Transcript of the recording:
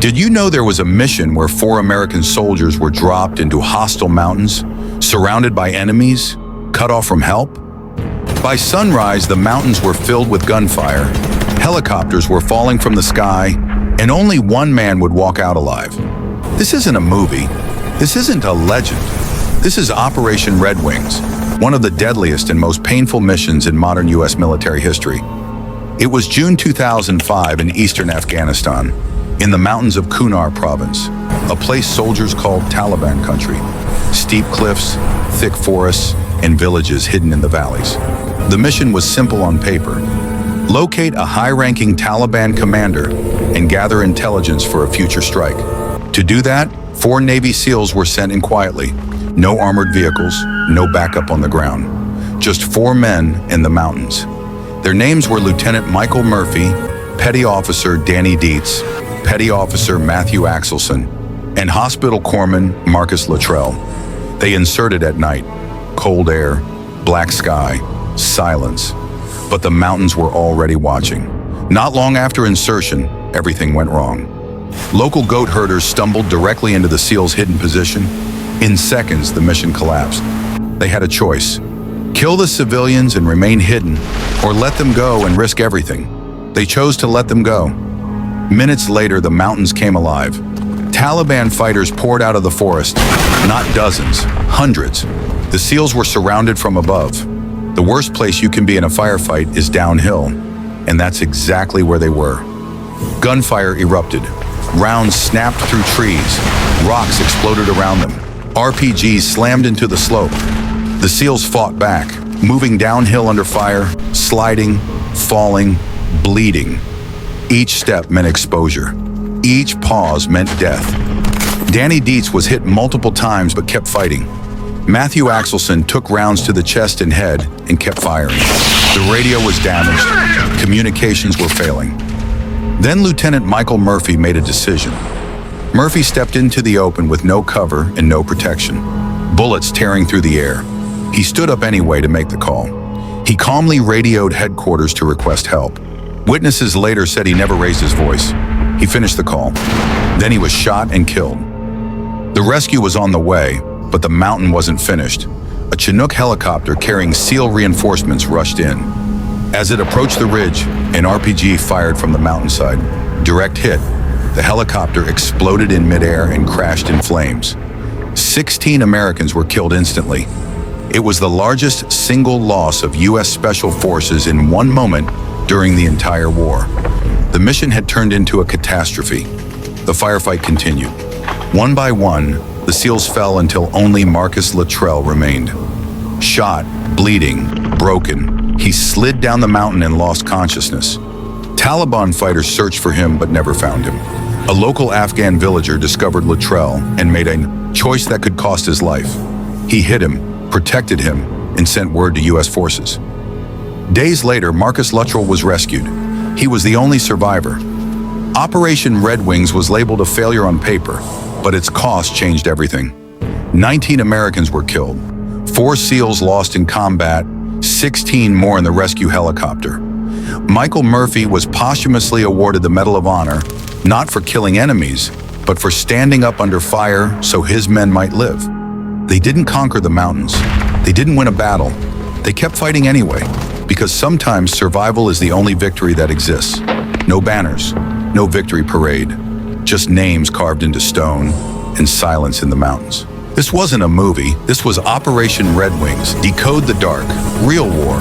Did you know there was a mission where 4 American soldiers were dropped into hostile mountains, surrounded by enemies, cut off from help? By sunrise, the mountains were filled with gunfire, helicopters were falling from the sky, and only one man would walk out alive. This isn't a movie. This isn't a legend. This is Operation Red Wings, one of the deadliest and most painful missions in modern U.S. military history. It was June 2005 in eastern Afghanistan, in the mountains of Kunar province, a place soldiers called Taliban country. Steep cliffs, thick forests, and villages hidden in the valleys. The mission was simple on paper. Locate a high-ranking Taliban commander and gather intelligence for a future strike. To do that, 4 Navy SEALs were sent in quietly. No armored vehicles, no backup on the ground. Just 4 men in the mountains. Their names were Lieutenant Michael Murphy, Petty Officer Danny Dietz, Petty Officer Matthew Axelson, and Hospital Corpsman Marcus Luttrell. They inserted at night. Cold air, black sky, silence. But the mountains were already watching. Not long after insertion, everything went wrong. Local goat herders stumbled directly into the SEALs' hidden position. In seconds, the mission collapsed. They had a choice: kill the civilians and remain hidden, or let them go and risk everything. They chose to let them go. Minutes later, the mountains came alive. Taliban fighters poured out of the forest, not dozens, hundreds. The SEALs were surrounded from above. The worst place you can be in a firefight is downhill, and that's exactly where they were. Gunfire erupted. Rounds snapped through trees. Rocks exploded around them. RPGs slammed into the slope. The SEALs fought back, moving downhill under fire, sliding, falling, bleeding. Each step meant exposure. Each pause meant death. Danny Dietz was hit multiple times but kept fighting. Matthew Axelson took rounds to the chest and head and kept firing. The radio was damaged. Communications were failing. Then Lieutenant Michael Murphy made a decision. Murphy stepped into the open with no cover and no protection. Bullets tearing through the air. He stood up anyway to make the call. He calmly radioed headquarters to request help. Witnesses later said he never raised his voice. He finished the call. Then he was shot and killed. The rescue was on the way, but the mountain wasn't finished. A Chinook helicopter carrying SEAL reinforcements rushed in. As it approached the ridge, an RPG fired from the mountainside. Direct hit. The helicopter exploded in midair and crashed in flames. 16 Americans were killed instantly. It was the largest single loss of U.S. Special Forces in one moment during the entire war. The mission had turned into a catastrophe. The firefight continued. One by one, the SEALs fell until only Marcus Luttrell remained. Shot, bleeding, broken, he slid down the mountain and lost consciousness. Taliban fighters searched for him but never found him. A local Afghan villager discovered Luttrell and made a choice that could cost his life. He hid him, protected him, and sent word to U.S. forces. Days later, Marcus Luttrell was rescued. He was the only survivor. Operation Red Wings was labeled a failure on paper, but its cost changed everything. 19 Americans were killed, 4 SEALs lost in combat, 16 more in the rescue helicopter. Michael Murphy was posthumously awarded the Medal of Honor, not for killing enemies, but for standing up under fire so his men might live. They didn't conquer the mountains. They didn't win a battle. They kept fighting anyway, because sometimes survival is the only victory that exists. No banners, no victory parade, just names carved into stone and silence in the mountains. This wasn't a movie. This was Operation Red Wings. Decode the dark. Real war.